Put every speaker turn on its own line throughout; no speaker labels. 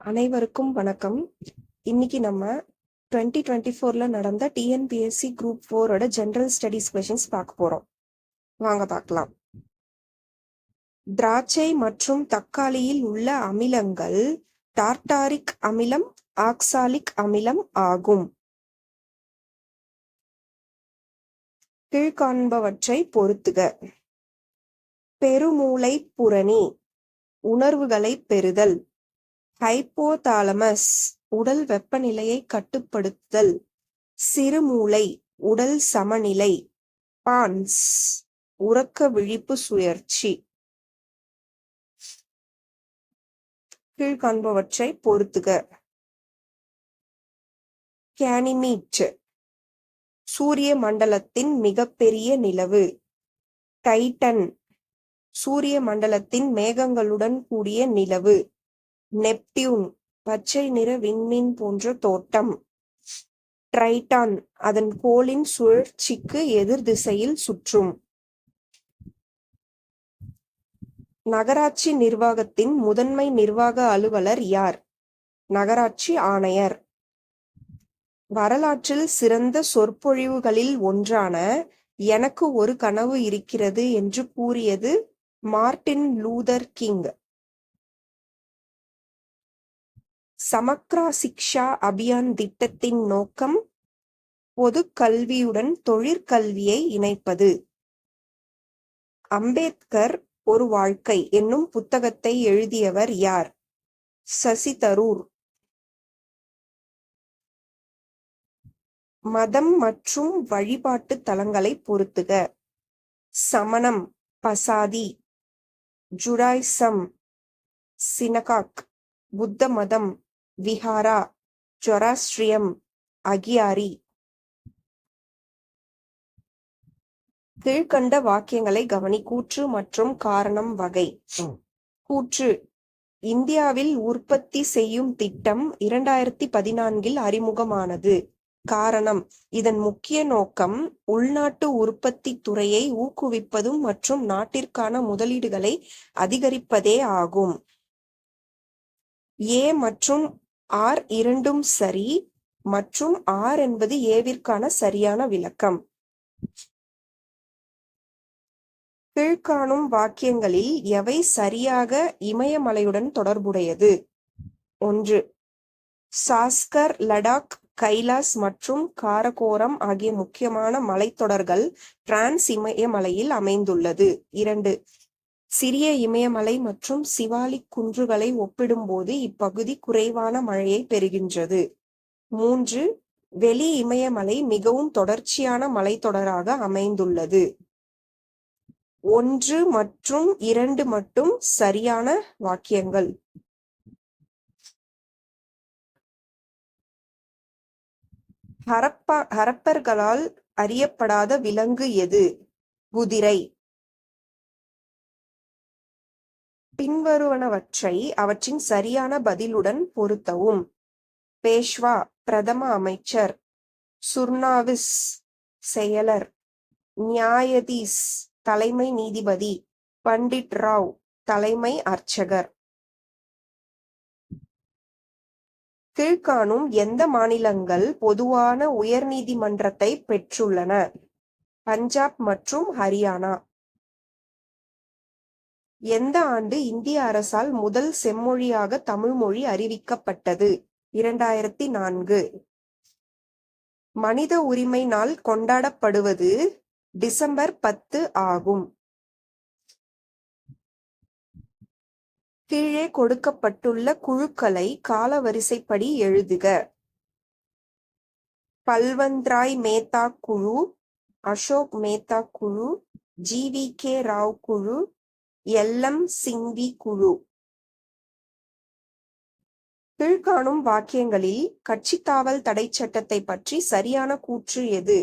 அனைவருக்கும் வணக்கம். இன்னைக்கு நம்ம 2024ல நடந்த டிஎன்பிஎஸ்சி குரூப் 4ஓட ஜெனரல் ஸ்டடீஸ் கொஷின்ஸ் பார்க்க போறோம். வாங்க பார்க்கலாம். திராட்சை மற்றும் தக்காளியில் உள்ள அமிலங்கள் டார்டாரிக் அமிலம், ஆக்சாலிக் அமிலம் ஆகும். கீழ்காண்பவற்றை பொருத்துக. பெருமூளை புரணி உணர்வுகளை பெறுதல். ஹைப்போதாலமஸ் உடல் வெப்பநிலையை கட்டுப்படுத்துதல். சிறுமூளை உடல் சமநிலை. பான்ஸ் உறக்க விழிப்பு சுழற்சி. கீழ்காண்பவற்றை பொருத்துக. கேனிமீட் சூரிய மண்டலத்தின் மிகப்பெரிய நிலவு. டைட்டன் சூரிய மண்டலத்தின் மேகங்களுடன் கூடிய நிலவு. நெப்டியூன் பச்சை நிற விண்மீன் போன்ற தோட்டம். ட்ரைட்டான் அதன் கோளின் சுழற்சிக்கு எதிர் திசையில் சுற்றும். நகராட்சி நிர்வாகத்தின் முதன்மை நிர்வாக அலுவலர் யார்? நகராட்சி ஆணையர். வரலாற்றில் சிறந்த சொற்பொழிவுகளில் ஒன்றான எனக்கு ஒரு கனவு இருக்கிறது என்று கூறியது மார்ட்டின் லூதர் கிங். சமக்ரா சிக்ஷா அபியான் திட்டத்தின் நோக்கம் பொது கல்வியுடன் தொழிற்கல்வியை இணைப்பது. அம்பேத்கர் ஒரு வாழ்க்கை என்னும் புத்தகத்தை எழுதியவர் யார்? சசி தரூர். மதம் மற்றும் வழிபாட்டு தலங்களை பொருத்துக. சமணம் பசாதி, ஜுடாயிசம் சினகாக், புத்த மதம் விஹாரா, ஜொராஸ்ட்ரியம் அகியாரி. கீழ்கண்ட வாக்கியங்களை கவனி. கூற்று மற்றும் காரணம் வகை. கூற்று: இந்தியாவில் உற்பத்தி செய்யும் திட்டம் 2014இல் அறிமுகமானது. காரணம்: இதன் முக்கிய நோக்கம் உள்நாட்டு உற்பத்தி துறையை ஊக்குவிப்பதும் மற்றும் நாட்டிற்கான முதலீடுகளை அதிகரிப்பதே ஆகும். ஏ மற்றும் ஆர் இரண்டும் சரி மற்றும் ஆர் என்பது ஏவிற்கான சரியான விளக்கம். கீழ்காணும் வாக்கியங்களில் எவை சரியாக இமயமலையுடன் தொடர்புடையது? 1. சாஸ்கர், லடாக், கைலாஸ் மற்றும் காரகோரம் ஆகிய முக்கியமான மலைத்தொடர்கள் டிரான்ஸ் இமயமலையில் அமைந்துள்ளது. 2. சிறிய இமயமலை மற்றும் சிவாலிக் குன்றுகளை ஒப்பிடும்போது இப்பகுதி குறைவான மழையை பெறுகின்றது. 3. வெளி இமயமலை மிகவும் தொடர்ச்சியான மலைத்தொடராக அமைந்துள்ளது. 1 மற்றும் 2 மட்டும் சரியான வாக்கியங்கள். ஹரப்பர்களால் அறியப்படாத விலங்கு எது? குதிரை. பின்வருவனவற்றை அவற்றின் சரியான பதிலுடன் பொருத்தவும். பேஷ்வா பிரதம அமைச்சர். சுர்னாவிஸ் செயலர். நியாயதீஸ் தலைமை நீதிபதி. பண்டிட் ராவ் தலைமை அர்ச்சகர். கீழ்காணும் எந்த மாநிலங்கள் பொதுவான உயர்நீதிமன்றத்தை பெற்றுள்ளன? பஞ்சாப் மற்றும் ஹரியானா. எந்த ஆண்டு இந்திய அரசால் முதல் செம்மொழியாக தமிழ் மொழி அறிவிக்கப்பட்டது? 2004. மனித உரிமை நாள் கொண்டாடப்படுவது டிசம்பர் 10 ஆகும். கீழே கொடுக்கப்பட்டுள்ள குழுக்களை காலவரிசைப்படி எழுதுக. பல்வந்த்ராய் மேத்தா குழு, அசோக் மேத்தா குழு, ஜி.வி.கே. ராவ் குழு, எல்.எம். சிங்வி குழு. கீழ்காணும் வாக்கியங்களில் கட்சித்தாவல் தடை சட்டத்தை பற்றி சரியான கூற்று எது?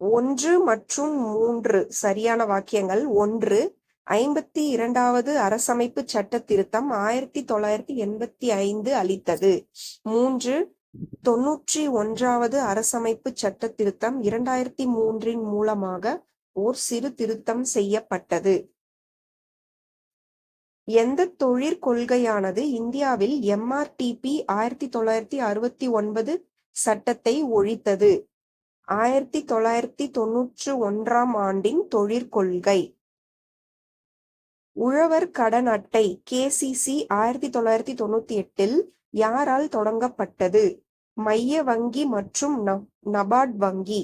1 மற்றும் 3 சரியான வாக்கியங்கள். 1. 52வது அரசமைப்பு சட்ட திருத்தம் 1985 அளித்தது. 3. 91வது அரசமைப்பு சட்ட திருத்தம் 2003இன் மூலமாக ஓர் சிறு திருத்தம் செய்யப்பட்டது. எந்த தொழிற்கொள்கையானது இந்தியாவில் MRTP 1969 சட்டத்தை ஒழித்தது? 1991ஆம் ஆண்டின் தொழிற்கொள்கை. உழவர் கடன் அட்டை KCC 1998இல் யாரால் தொடங்கப்பட்டது? மைய வங்கி மற்றும் நபார்ட் வங்கி.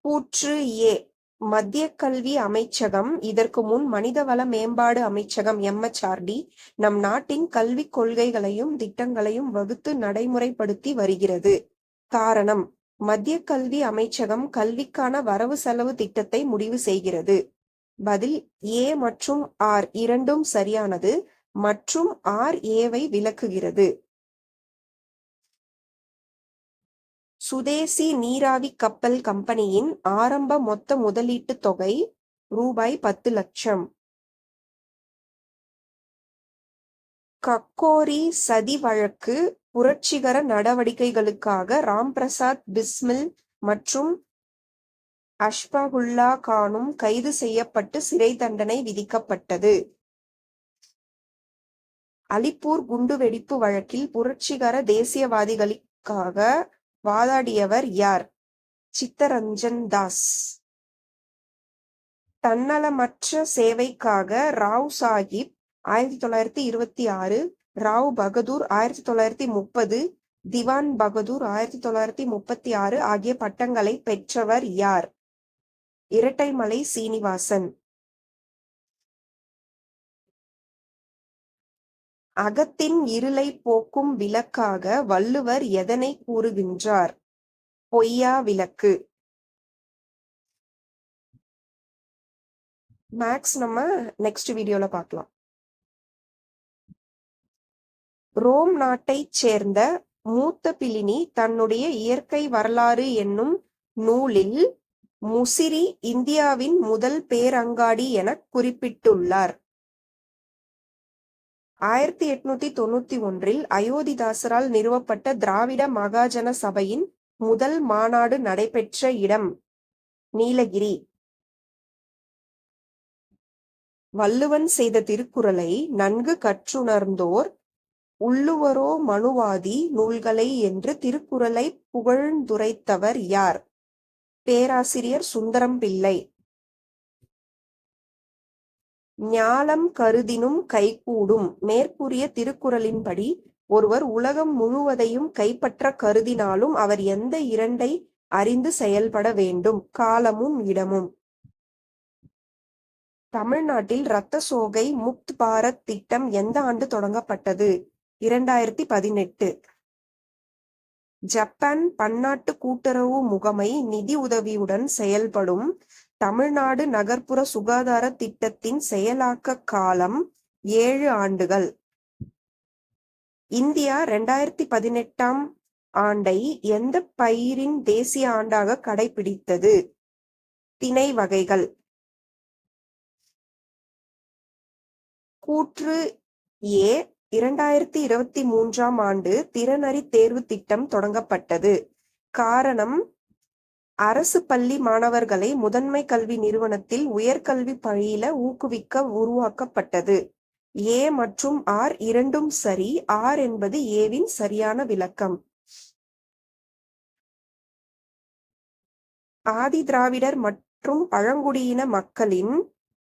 கூற்று A. மத்திய கல்வி அமைச்சகம், இதற்கு முன் மனிதவள மேம்பாடு அமைச்சகம் MHRD, நம் நாட்டின் கல்விக் கொள்கைகளையும் திட்டங்களையும் வகுத்து நடைமுறைப்படுத்தி வருகிறது. காரணம்: மத்திய கல்வி அமைச்சகம் கல்விக்கான வரவு செலவு திட்டத்தை முடிவு செய்கிறது. பதில் A மற்றும் R இரண்டும் சரியானது. மற்றும் R Aவை விளக்குகிறது. சுதேசி நீராவி கப்பல் கம்பெனியின் ஆரம்ப மொத்த முதலீட்டு தொகை ரூபாய் 10 லட்சம். கக்கோரி சதி வழக்கு புரட்சிகர நடவடிக்கைகளுக்காக ராம்பிரசாத் பிஸ்மில் மற்றும் அஷ்பகுல்லா கானும் கைது செய்யப்பட்டு சிறை தண்டனை விதிக்கப்பட்டது. அலிப்பூர் குண்டுவெடிப்பு வழக்கில் புரட்சிகர தேசியவாதிகளுக்காக வாதாடியவர் யார்? சித்தரஞ்சன் தாஸ். தன்னலமற்ற சேவைக்காக ராவ் சாஹிப் 1926, ராவ் பகதூர் 1930, திவான் பகதூர் 1936 ஆகிய பட்டங்களை பெற்றவர் யார்? இரட்டைமலை சீனிவாசன். அகத்தின் இருளை போக்கும் விளக்காக வள்ளுவர் எதனை கூறுகின்றார்? பொய்யா விளக்கு. மேக்ஸ் நம்ம நெக்ஸ்ட் வீடியோல பார்க்கலாம். ரோம் நாட்டைச் சேர்ந்த மூத்த பிலினி தன்னுடைய இயற்கை வரலாறு என்னும் நூலில் முசிறி இந்தியாவின் முதல் பேரங்காடி என குறிப்பிட்டுள்ளார். 1891இல் அயோத்திதாசரால் நிறுவப்பட்ட திராவிட மகாஜன சபையின் முதல் மாநாடு நடைபெற்ற இடம் நீலகிரி. வள்ளுவன் செய்த திருக்குறளை நன்கு கற்றுணர்ந்தோர் உள்ளுவரோ மனுவாதி நூல்களை என்று திருக்குறளை புகழ்ந்துரைத்தவர் யார்? பேராசிரியர் சுந்தரம் பிள்ளை. ஞாலம் கருதினும் கைகூடும் மேற்கூறிய திருக்குறளின்படி ஒருவர் உலகம் முழுவதையும் கைப்பற்ற கருதினாலும் அவர் எந்த இரண்டை அறிந்து செயல்பட வேண்டும்? காலமும் இடமும். தமிழ்நாட்டில் இரத்த சோகை முக்த் பாரத் திட்டம் எந்த ஆண்டு தொடங்கப்பட்டது? 2018. ஜப்பான் பன்னாட்டு கூட்டுறவு முகமை நிதி உதவியுடன் செயல்படும் தமிழ்நாடு நகர்ப்புற சுகாதார திட்டத்தின் செயலாக்க காலம் 7 ஆண்டுகள். இந்தியா 2018ஆம் ஆண்டை எந்த பயிரின் தேசிய ஆண்டாக கடைபிடித்தது? திணை வகைகள். கூற்று A. 2023ஆம் ஆண்டு திறனறி தேர்வு திட்டம் தொடங்கப்பட்டது. காரணம்: அரசு பள்ளி மாணவர்களை முதன்மை கல்வி நிறுவனத்தில் உயர்கல்வி பயில ஊக்குவிக்க உருவாக்கப்பட்டது. A மற்றும் R இரண்டும் சரி. R என்பது Aவின் சரியான விளக்கம். ஆதி திராவிடர் மற்றும் பழங்குடியின மக்களின்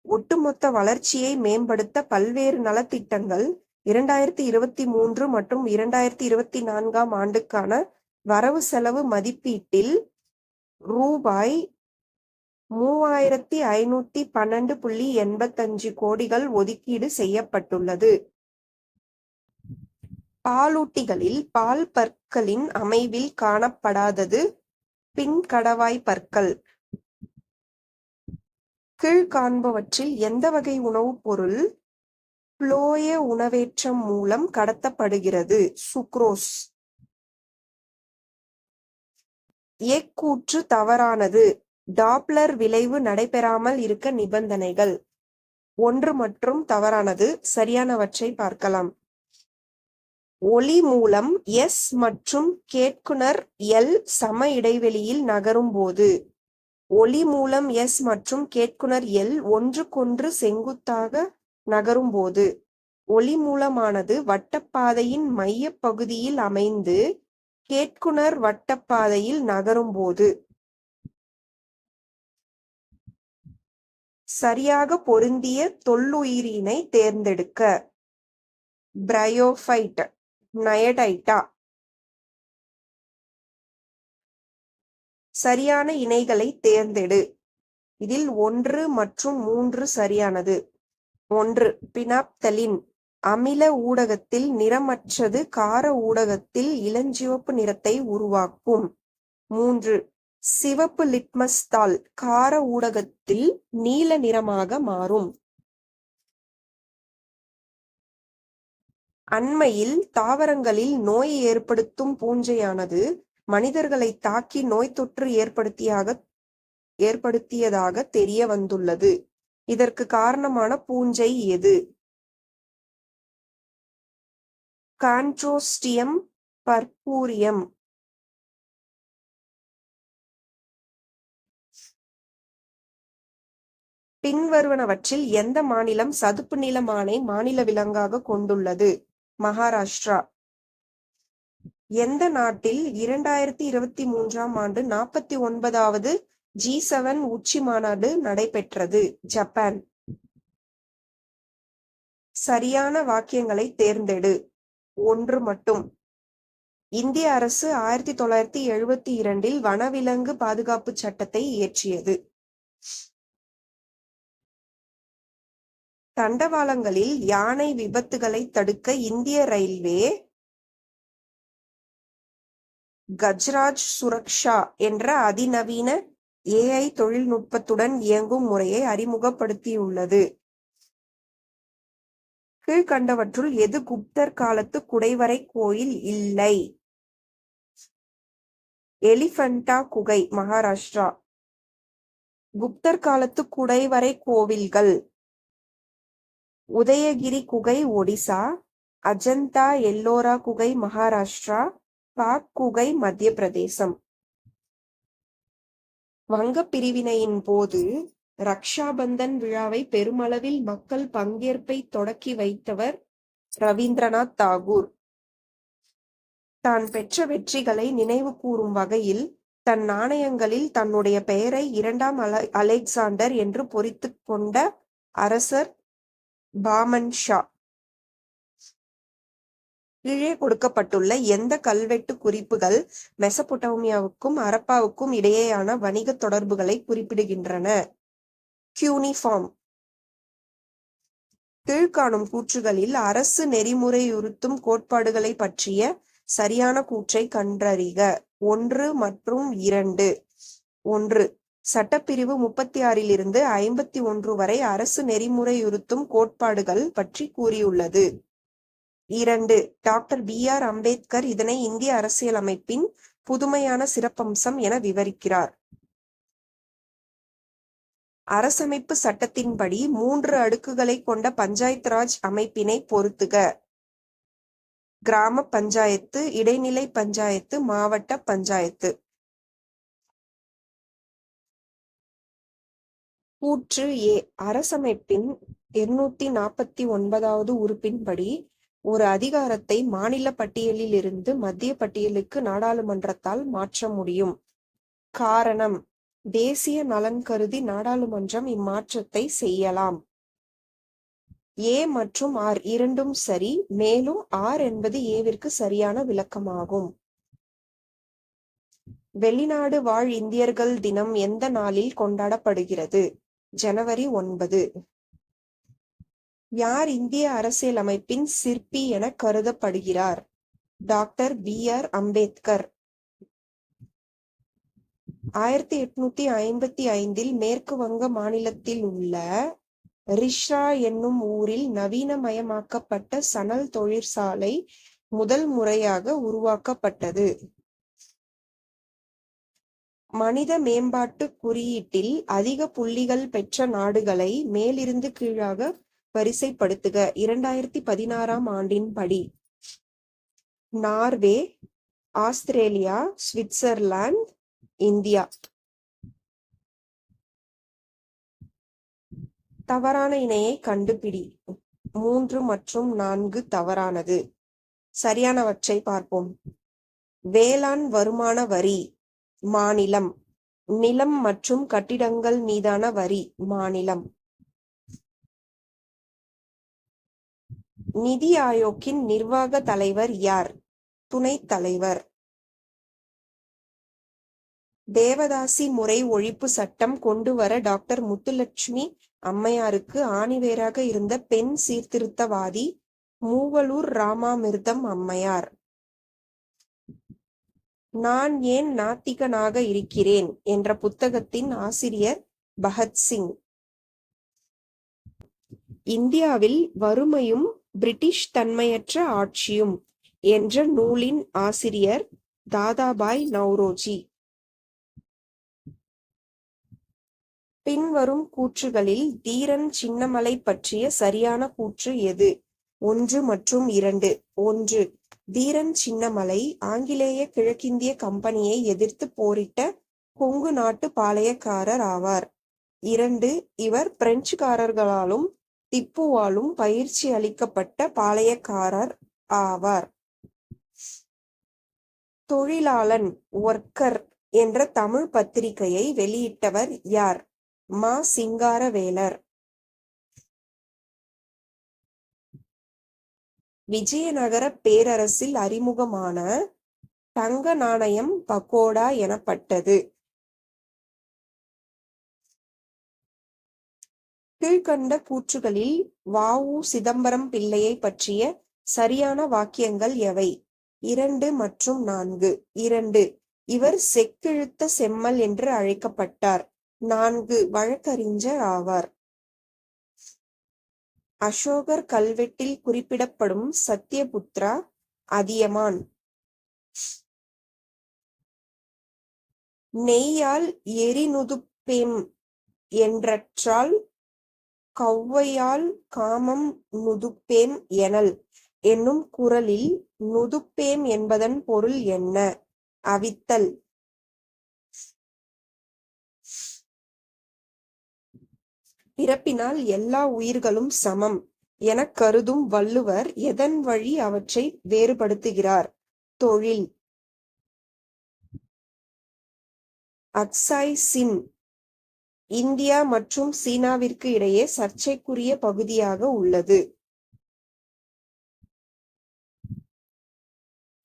ஒட்டுமொத்த வளர்ச்சியை மேம்படுத்த பல்வேறு நலத்திட்டங்கள் 2023 மற்றும் 2024ஆம் ஆண்டுக்கான வரவு செலவு மதிப்பீட்டில் ரூபாய் 3512.85 கோடிகள் ஒதுக்கீடு செய்யப்பட்டுள்ளது. பாலூட்டிகளில் பால் பற்களின் அமைவில் காணப்படாதது பின்கடவாய் பற்கள். கீழ்காண்பவற்றில் எந்த வகை உணவுப் பொருள் புளோய உணவேற்றம் மூலம் கடத்தப்படுகிறது? சுக்ரோஸ். எக்கூற்று தவறானது. டாப்ளர் விளைவு நடைபெறாமல் இருக்க நிபந்தனைகள். 1 மற்றும் தவறானது. சரியானவற்றை பார்க்கலாம். ஒளி மூலம் S மற்றும் கேட்குனர் L சம இடைவெளியில் நகரும் போது ஒளி மூலம் எஸ் மற்றும் கேட்குனர் எல் ஒன்றுக்கொன்று செங்குத்தாக நகரும்போது ஒளி மூலமானது வட்டப்பாதையின் மையப் பகுதியில் அமைந்து கேட்குனர் வட்டப்பாதையில் நகரும்போது சரியாக பொருந்திய தொல்லுயிரினை தேர்ந்தெடுக்க. பிரையோஃபைட், நயடைட்டா. சரியான இணைகளை தேர்ந்தெடு. இதில் 1 மற்றும் 3 சரியானது. 1. பினாப்தலின் அமில ஊடகத்தில் நிறமற்றது கார ஊடகத்தில் இளஞ்சிவப்பு நிறத்தை உருவாக்கும். 3. சிவப்பு லிட்மஸ் தாள் கார ஊடகத்தில் நீல நிறமாக மாறும். அண்மையில் தாவரங்களில் நோய் ஏற்படுத்தும் பூஞ்சையானது மனிதர்களை தாக்கி நோய் தொற்று ஏற்படுத்தியதாக தெரிய வந்துள்ளது. இதற்கு காரணமான பூஞ்சை எது? கான்ட்ரோஸ்டியம் பர்பூரியம். பின்வருவனவற்றில் எந்த மாநிலம் சதுப்பு நில மானை மாநில விலங்காக கொண்டுள்ளது? மகாராஷ்டிரா. எந்த நாட்டில் 2023ஆம் ஆண்டு 49வது G7 உச்சி மாநாடு நடைபெற்றது? ஜப்பான். சரியான வாக்கியங்களை தேர்ந்தெடு. 1 மட்டும். இந்திய அரசு 1972இல் வனவிலங்கு பாதுகாப்பு சட்டத்தை இயற்றியது. தண்டவாளங்களில் யானை விபத்துகளை தடுக்க இந்திய ரயில்வே கஜ்ராஜ் சுரக்ஷா என்ற அதிநவீன AI தொழில்நுட்பத்துடன் இயங்கும் முறையை அறிமுகப்படுத்தியுள்ளது. கீழ்கண்டவற்றுள் எது குப்தர் காலத்து குடைவரை கோயில் இல்லை? எலிஃபண்டா குகை, மகாராஷ்டிரா. குப்தர் காலத்து குடைவரை கோவில்கள்: உதயகிரி குகை, ஒடிசா. அஜந்தா எல்லோரா குகை, மகாராஷ்டிரா. பாக் குகை, மத்திய பிரதேசம். வங்கப் பிரிவினையின் போது ரக்ஷாபந்தன் விழாவை பெருமளவில் மக்கள் பங்கேற்பை தொடக்கி வைத்தவர் ரவீந்திரநாத் தாகூர். தான் பெற்ற வெற்றிகளை நினைவு கூறும் வகையில் தன் நாணயங்களில் தன்னுடைய பெயரை 2ஆம் அலெக்சாண்டர் என்று பொறித்துக் கொண்ட அரசர் பாமன் ஷா. கீழே கொடுக்கப்பட்டுள்ள எந்த கல்வெட்டு குறிப்புகள் மெசபொட்டேமியாவுக்கும் அரப்பாவுக்கும் இடையேயான வணிக தொடர்புகளை குறிப்பிடுகின்றன? கியூனிஃபார்ம். கீழ்காணும் கூற்றுகளில் அரசு நெறிமுறையுறுத்தும் கோட்பாடுகளை பற்றிய சரியான கூற்றை கண்டறிக. 1 மற்றும் 2. 1. சட்டப்பிரிவு 36லிருந்து 51 வரை அரசு நெறிமுறையுறுத்தும் கோட்பாடுகள் பற்றி கூறியுள்ளது. 2. Doctor B.R. அம்பேத்கர் இதனை இந்திய அரசியலமைப்பின் புதுமையான சிறப்பம்சம் என விவரிக்கிறார். அரசமைப்பு சட்டத்தின்படி 3 அடுக்குகளை கொண்ட பஞ்சாயத்து ராஜ் அமைப்பினை பொருத்துக. கிராம பஞ்சாயத்து, இடைநிலை பஞ்சாயத்து, மாவட்ட பஞ்சாயத்து. கூற்று A. அரசமைப்பின் 249வது உறுப்பின்படி ஒரு அதிகாரத்தை மாநில பட்டியலில் இருந்து மத்திய பட்டியலுக்கு நாடாளுமன்றத்தால் மாற்ற முடியும். காரணம்: தேசிய நலன் கருதி நாடாளுமன்றம் இம்மாற்றத்தை செய்யலாம். A மற்றும் R இரண்டும் சரி, மேலும் R என்பது Aவிற்கு சரியான விளக்கமாகும். வெளிநாடு வாழ் இந்தியர்கள் தினம் எந்த நாளில் கொண்டாடப்படுகிறது? ஜனவரி 9. யார் இந்திய அரசியலமைப்பின் சிற்பி என கருதப்படுகிறார்? Doctor B.R. அம்பேத்கர். 1855இல் மேற்கு வங்க மாநிலத்தில் உள்ள ரிஷ்ரா என்னும் ஊரில் நவீனமயமாக்கப்பட்ட சணல் தொழிற்சாலை முதல் முறையாக உருவாக்கப்பட்டது. மனித மேம்பாட்டு குறியீட்டில் அதிக புள்ளிகள் பெற்ற நாடுகளை மேலிருந்து கீழாக வரிசைப்படுத்துக. 2016ஆம் ஆண்டின்படி: நார்வே, ஆஸ்திரேலியா, சுவிட்சர்லாந்து, இந்தியா. தவறான இணையை கண்டுபிடி. 3 மற்றும் 4 தவறானது. சரியானவற்றை பார்ப்போம். வேளாண் வருமான வரி மாநிலம். நிலம் மற்றும் கட்டிடங்கள் மீதான வரி மாநிலம். நிதி ஆயோக்கின் நிர்வாக தலைவர் யார்? துணைத் தலைவர். தேவதாசி முறை ஒழிப்பு சட்டம் கொண்டுவர டாக்டர் முத்துலட்சுமி அம்மையாருக்கு ஆணிவேராக இருந்த பெண் சீர்திருத்தவாதி மூவலூர் ராமாமிர்தம் அம்மையார். நான் ஏன் நாத்திகனாக இருக்கிறேன் என்ற புத்தகத்தின் ஆசிரியர் பகத்சிங். இந்தியாவில் வறுமையும் பிரிட்டிஷ் தன்மையற்ற ஆட்சியும் என்ற நூலின் ஆசிரியர் தாதாபாய் நௌரோஜி. பின்வரும் கூற்றுகளில் தீரன் சின்னமலை பற்றிய சரியான கூற்று எது? 1 மற்றும் 2. 1. தீரன் சின்னமலை ஆங்கிலேய கிழக்கிந்திய கம்பெனியை எதிர்த்து போரிட்ட கொங்கு நாட்டு பாளையக்காரர் ஆவார். 2. இவர் பிரெஞ்சுக்காரர்களாலும் திப்புவாலும் பயிற்சி அளிக்கப்பட்ட பாளையக்காரர் ஆவார். தொழிலாளன் ஒர்க்கர் என்ற தமிழ் பத்திரிகையை வெளியிட்டவர் யார்? மா. சிங்காரவேலர். விஜயநகர பேரரசில் அறிமுகமான தங்க நாணயம் பகோடா எனப்பட்டது. கீழ்கண்ட கூற்றுகளில் வ.உ. சிதம்பரம் பிள்ளையை பற்றிய சரியான வாக்கியங்கள் எவை? 2 மற்றும் 4. 2. இவர் செக்கிழுத்த செம்மல் என்று அழைக்கப்பட்டார். 4. வழக்கறிஞர் ஆவார். அசோகர் கல்வெட்டில் குறிப்பிடப்படும் சத்யபுத்ரா அதியமான். நெய்யால் எரிநுதுப்பேம் என்றற்றால் கௌவையால் காமம் நுதுப்பேம் எனல் என்னும் குறளில் நுதுப்பேம் என்பதன் பொருள் என்ன? அவித்தல். பிறப்பினால் எல்லா உயிர்களும் சமம் எனக் கருதும் வள்ளுவர் எதன் வழி அவற்றை வேறுபடுத்துகிறார்? தொழில். அக்சாய் சின் இந்தியா மற்றும் சீனாவிற்கு இடையே சர்ச்சைக்குரிய பகுதியாக உள்ளது.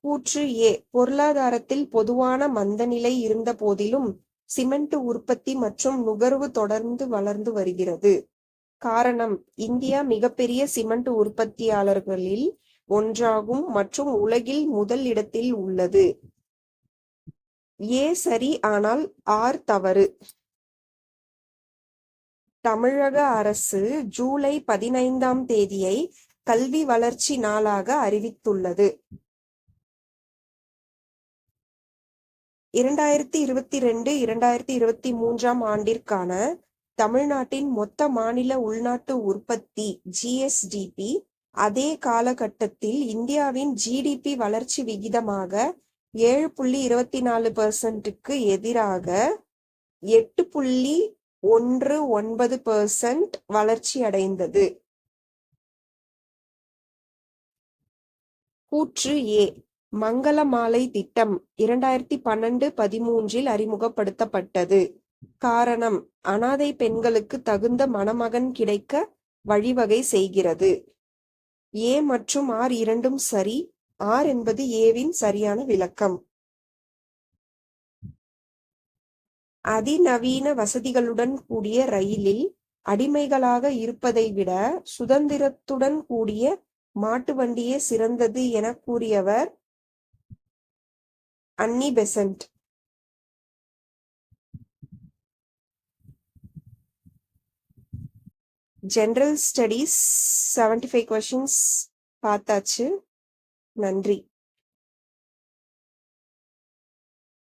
கூற்று ஏ. பொருளாதாரத்தில் பொதுவான மந்தநிலை இருந்த போதிலும் சிமெண்ட் உற்பத்தி மற்றும் நுகர்வு தொடர்ந்து வளர்ந்து வருகிறது. காரணம், இந்தியா மிகப்பெரிய சிமெண்ட் உற்பத்தியாளர்களில் ஒன்றாகும் மற்றும் உலகில் முதல் இடத்தில் உள்ளது. ஏ சரி, ஆனால் ஆர் தவறு. தமிழக அரசு ஜூலை 15ஆம் தேதியை கல்வி வளர்ச்சி நாளாக அறிவித்துள்ளது. 2022-2023ஆம் ஆண்டிற்கான தமிழ்நாட்டின் மொத்த மாநில உள்நாட்டு உற்பத்தி ஜிஎஸ்டிபி அதே காலகட்டத்தில் இந்தியாவின் ஜிடிபி வளர்ச்சி விகிதமாக 7.24%க்கு எதிராக 8.19% வளர்ச்சி அடைந்தது. கூற்று ஏ. மங்களமாலை திட்டம் 2012-13இல் அறிமுகப்படுத்தப்பட்டது. காரணம், அனாதை பெண்களுக்கு தகுந்த மணமகன் கிடைக்க வழிவகை செய்கிறது. ஏ மற்றும் ஆர் இரண்டும் சரி. ஆர் என்பது ஏவின் சரியான விளக்கம். அதிநவீன வசதிகளுடன் கூடிய ரயிலில் அடிமைகளாக இருப்பதை விட சுதந்திரத்துடன் கூடிய மாட்டு வண்டியே சிறந்தது என கூறியவர் அன்னி பெசன்ட். ஜெனரல் ஸ்டடீஸ் 75 questions பார்த்தாச்சு. நன்றி.